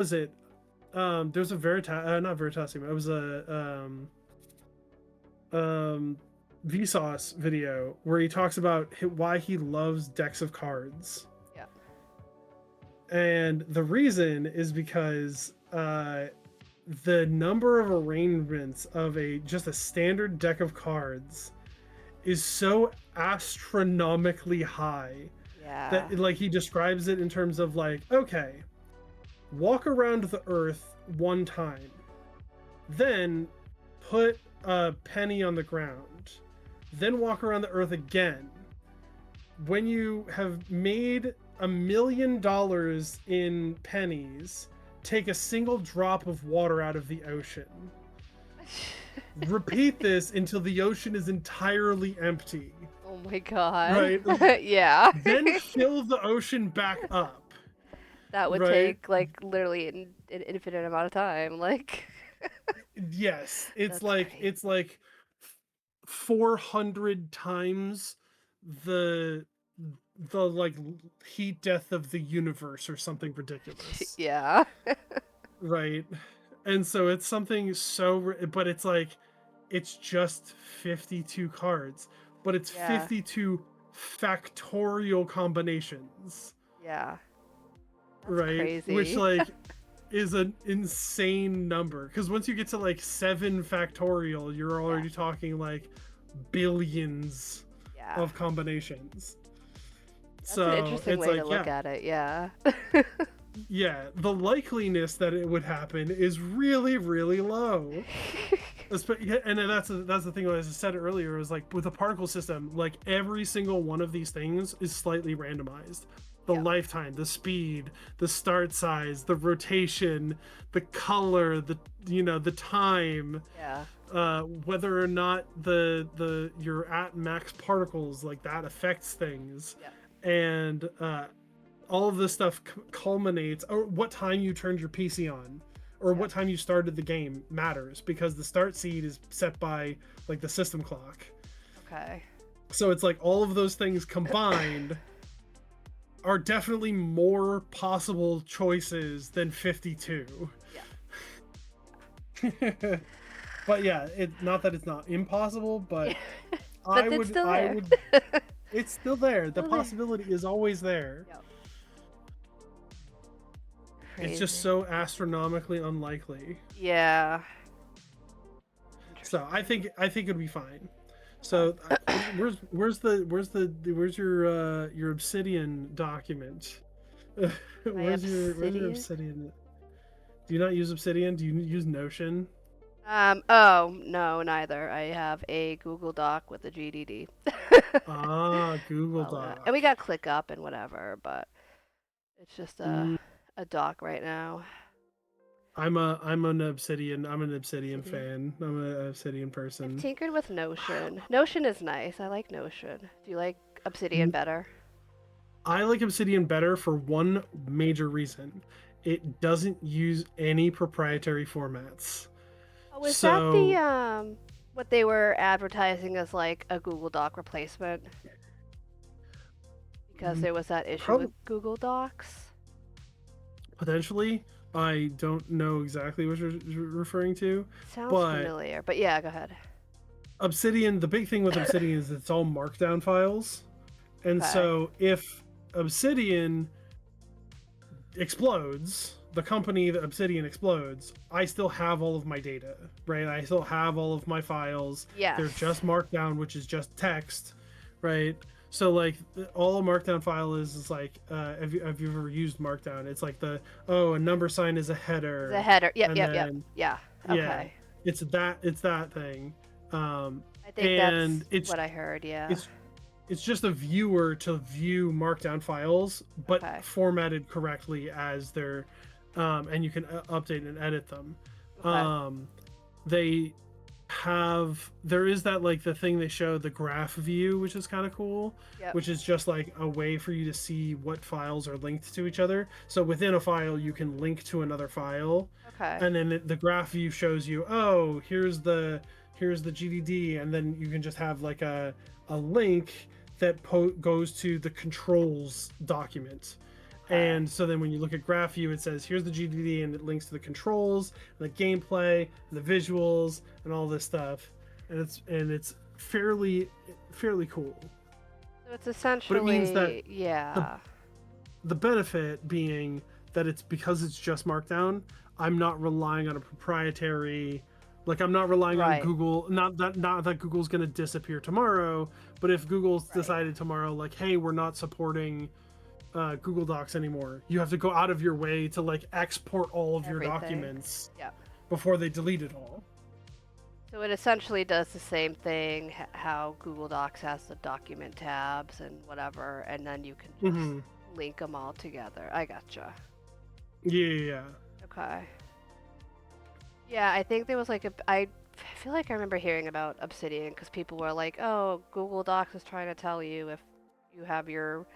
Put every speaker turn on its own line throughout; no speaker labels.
was it? There's a Veritas, not Veritas. It was a Vsauce video where he talks about why he loves decks of cards.
Yeah.
And the reason is because the number of arrangements of just a standard deck of cards is so astronomically high
Yeah.
that like he describes it in terms of like, okay, walk around the earth one time, then put a penny on the ground, then walk around the earth again. When you have made $1 million in pennies, take a single drop of water out of the ocean. Repeat this until the ocean is entirely empty.
Oh my god.
Right?
Yeah.
Then fill the ocean back up.
That would
Right?
take like literally an infinite amount of time. Like
Yes. It's
That's
like
crazy.
it's like 400 times the like heat death of the universe or something ridiculous.
Yeah.
Right? And so it's something so but it's like it's just 52 cards, but it's
Yeah.
52 factorial combinations.
Yeah. That's
Right?
crazy.
Which like is an insane number because once you get to like 7 factorial, you're already talking like billions
Yeah.
of combinations.
That's
So
an interesting
it's
way
like,
to look at it. Yeah.
yeah, the likeliness that it would happen is really, really low. And that's the thing. As I said earlier, is like with the particle system, like every single one of these things is slightly randomized. The lifetime, the speed, the start size, the rotation, the color, the time.
Yeah.
Whether or not you're at max particles, like that affects things.
Yeah.
And all of this stuff culminates, or what time you turned your PC on, or what time you started the game matters, because the start seed is set by like the system clock.
Okay.
So it's like all of those things combined are definitely more possible choices than 52.
Yeah.
But yeah, not that it's not impossible, but
But it's still there.
It's still there. The
Still there.
possibility is always there.
Yep.
It's just so astronomically unlikely.
Yeah.
So I think it'd be fine. So where's your Obsidian document? Where's your Obsidian? Do you not use Obsidian? Do you use Notion?
Oh no, neither. I have a Google Doc with a GDD.
Google Doc.
And we got ClickUp and whatever, but it's just a doc right now.
I'm an Obsidian fan. I'm an Obsidian person.
I've tinkered with Notion. Notion is nice. I like Notion. Do you like Obsidian better?
I like Obsidian better for one major reason. It doesn't use any proprietary formats.
Oh, is that the what they were advertising as like a Google Doc replacement? Because there was that issue with Google Docs.
Potentially. I don't know exactly what you're referring to.
Sounds familiar, but yeah, go ahead.
Obsidian, the big thing with Obsidian is it's all markdown files. And so if Obsidian explodes, the company that Obsidian explodes, I still have all of my data, right? I still have all of my files.
Yes.
They're just markdown, which is just text, right? So like all a markdown file is like have you ever used markdown? It's like a number sign is a header.
The header. Yep. Yeah. Okay.
Yeah, it's that thing.
I think that's what I heard. Yeah.
It's just a viewer to view markdown files, but formatted correctly as they're, and you can update and edit them. Okay. There is that like the thing they show, the graph view, which is kind of cool, which is just like a way for you to see what files are linked to each other. So within a file, you can link to another file.
Okay.
And then the graph view shows you, oh, here's the GDD, and then you can just have like a link that goes to the controls document.
Okay.
And so then when you look at GraphView, it says here's the GDD and it links to the controls, the gameplay, and the visuals, and all this stuff. And it's fairly cool.
So it's
But it means that
essentially, yeah.
the benefit being that it's because it's just Markdown, I'm not relying on a proprietary, like I'm not relying on
Right.
Google. Not that Google's gonna disappear tomorrow, but if Google's
Right.
decided tomorrow, like, hey, we're not supporting Google Docs anymore, you have to go out of your way to like export all of your
Everything.
documents
Yep.
before they delete it all.
So it essentially does the same thing, how Google Docs has the document tabs and whatever, and then you can just link them all together. I gotcha.
Yeah.
Okay. Yeah, I think there was like I feel like I remember hearing about Obsidian because people were like, "Oh, Google Docs is trying to tell you if you have your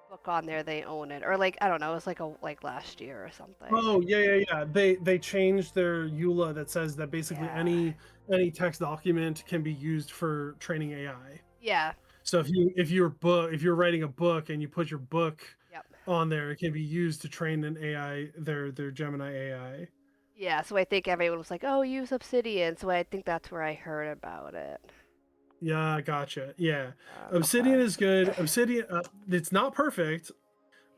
book on there, they own it," or like I don't know, it was like last year or something.
Oh yeah. They changed their EULA that says that basically
Yeah.
any text document can be used for training AI.
Yeah.
So if you're writing a book and you put your book
Yep.
on there, it can be used to train an AI, their Gemini AI.
Yeah, so I think everyone was like, "Oh, use Obsidian." So I think that's where I heard about it.
Yeah, gotcha. Yeah, Obsidian
Okay.
is good. Obsidian, it's not perfect.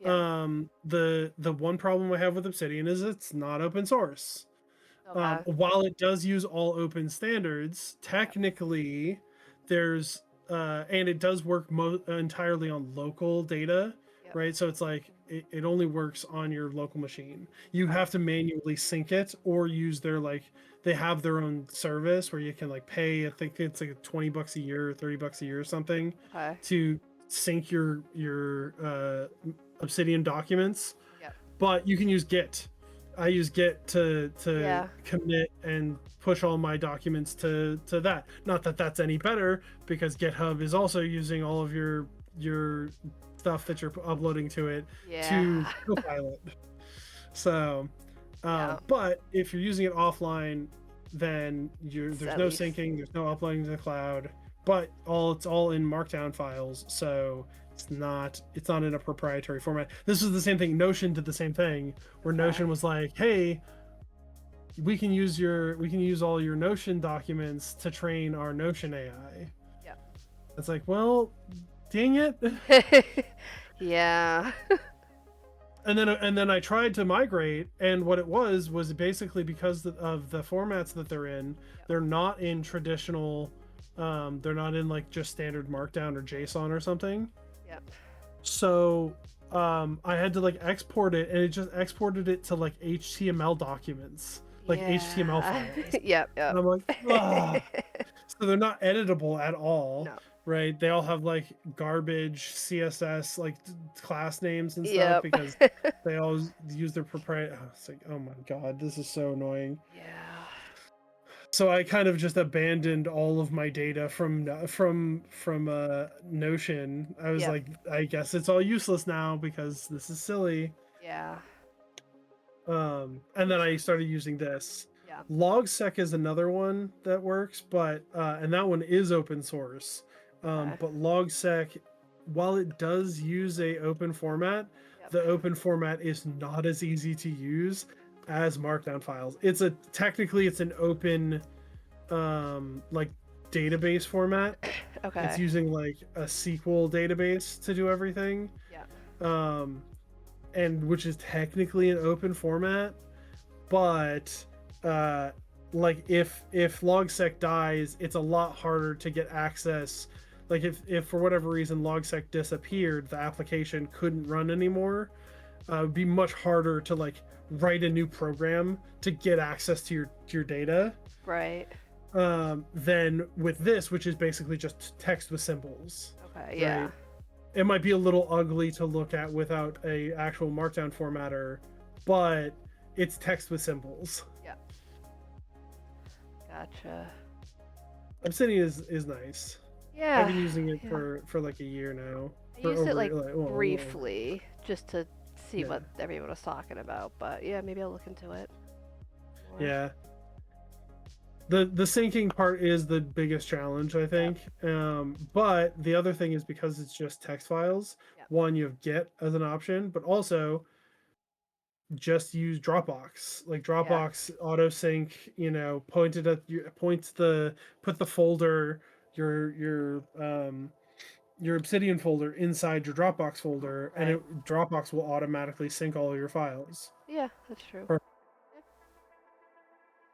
Yeah.
The one problem I have with Obsidian is it's not open source.
Okay.
While it does use all open standards,
Yep.
technically, there's and it does work entirely on local data,
Yep.
right? So it's like it only works on your local machine. You
Okay.
have to manually sync it or use their like they have their own service where you can like pay. I think it's like $20 a year or $30 a year or something
Okay.
to sync your Obsidian documents.
Yep.
But you can use Git. I use Git to
Yeah.
commit and push all my documents to that. Not that that's any better because GitHub is also using all of your stuff that you're uploading to it to
Yeah.
Copilot. So,
Yeah.
but if you're using it offline, then there's
At
no
least.
syncing, there's no uploading to the cloud, but it's all in Markdown files. So it's not in a proprietary format. This was the same thing. Notion did the same thing, where
Okay.
Notion was like, "Hey, we can use all your Notion documents to train our Notion AI."
Yep.
It's like, well, dang it.
Yeah.
And then I tried to migrate, and what it was basically because of the formats that they're in, they're not in traditional, they're not in like just standard Markdown or JSON or something.
Yep.
So I had to like export it, and it just exported it to like HTML documents, like HTML files.
Yep.
And I'm like, ugh. So they're not editable at all.
No.
Right? They all have like garbage CSS like class names and stuff
Yep.
because they all use their proprietary. It's like, oh my god, this is so annoying.
Yeah.
So I kind of just abandoned all of my data from Notion. I was
Yep.
like, I guess it's all useless now because this is silly.
Yeah.
And then I started using this.
Yeah.
Logsec is another one that works, but and that one is open source.
Okay.
But Logsec, while it does use a open format,
Yep.
the open format is not as easy to use as Markdown files. Technically it's an open like database format.
Okay.
It's using like a SQL database to do everything.
Yeah.
And which is technically an open format, but like if Logsec dies, it's a lot harder to get access. Like if for whatever reason Logsec disappeared, the application couldn't run anymore. It'd be much harder to like write a new program to get access to your data.
Right.
Than with this, which is basically just text with symbols.
Okay. Yeah.
Right? It might be a little ugly to look at without a actual Markdown formatter, but it's text with symbols.
Yeah. Gotcha.
Obsidian is nice.
Yeah.
I've been using it for like a year now.
I used it like briefly just to see what everyone was talking about, but yeah, maybe I'll look into it more.
Yeah. The syncing part is the biggest challenge, I
Yep.
think. But the other thing is because it's just text files.
Yep.
One, you have Git as an option, but also just use Dropbox. Like
Yeah.
Dropbox auto sync, pointed at you points the put the folder your Obsidian folder inside your Dropbox folder, and
Right.
Dropbox will automatically sync all of your files.
Yeah, that's true.
Or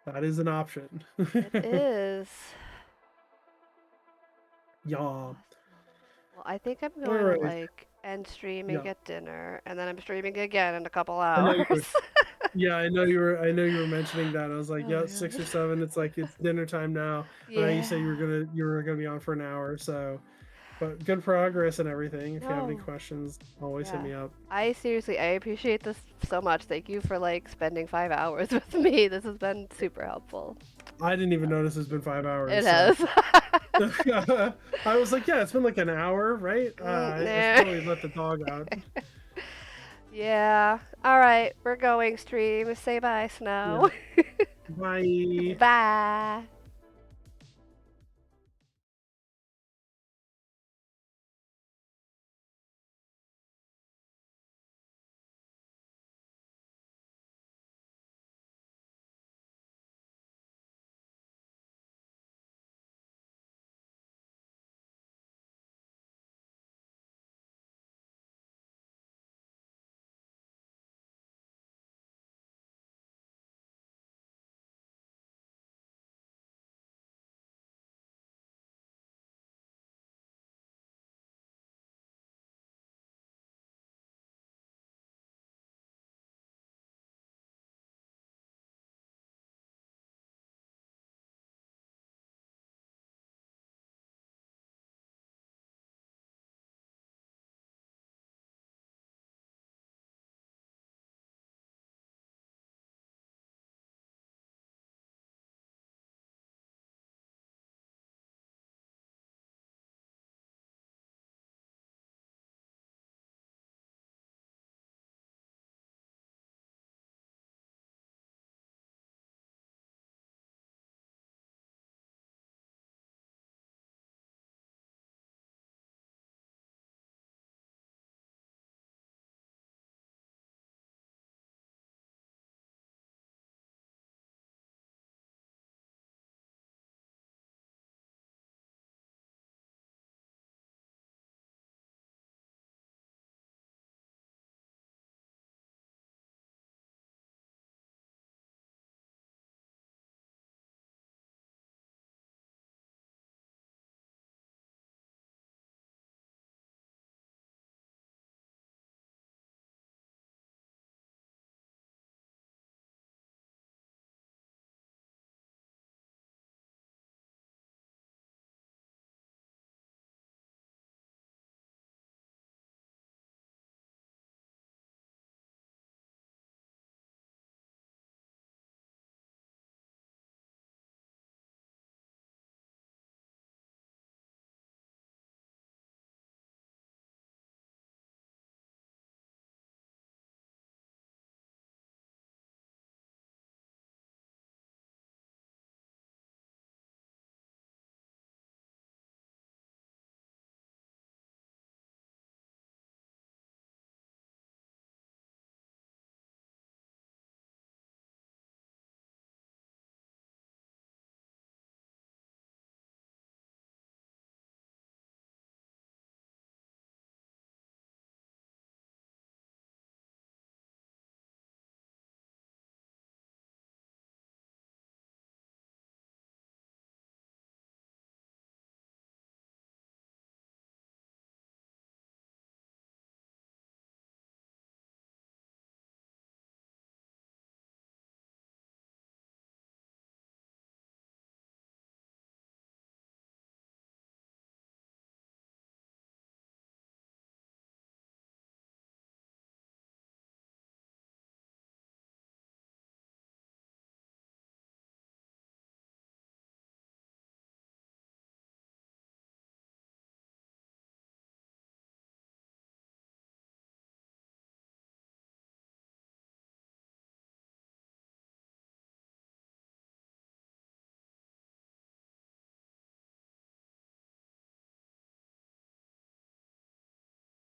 that is an option.
It is.
Yeah.
Awesome. Well, I think I'm
All
going to
right.
like end streaming
Yeah.
at dinner, and then I'm streaming again in a couple
I know you
hours.
were. Yeah, I know you were mentioning that. I was like,
Oh
yeah,
my
six or
god.
seven. It's like it's dinner time now. I know you said
Yeah.
you were gonna be on for an hour, so but good progress and everything. If you have any
No.
questions, always hit
Yeah.
me up.
I seriously, I appreciate this so much. Thank you for like spending 5 hours with me. This has been super helpful.
I didn't even notice it's been 5 hours,
It
so
has.
I was like, yeah, it's been like an hour, right? I should
Nah.
probably let the dog out.
Yeah. All right, we're going stream. Say bye,
Yeah.
Snow.
Bye.
Bye.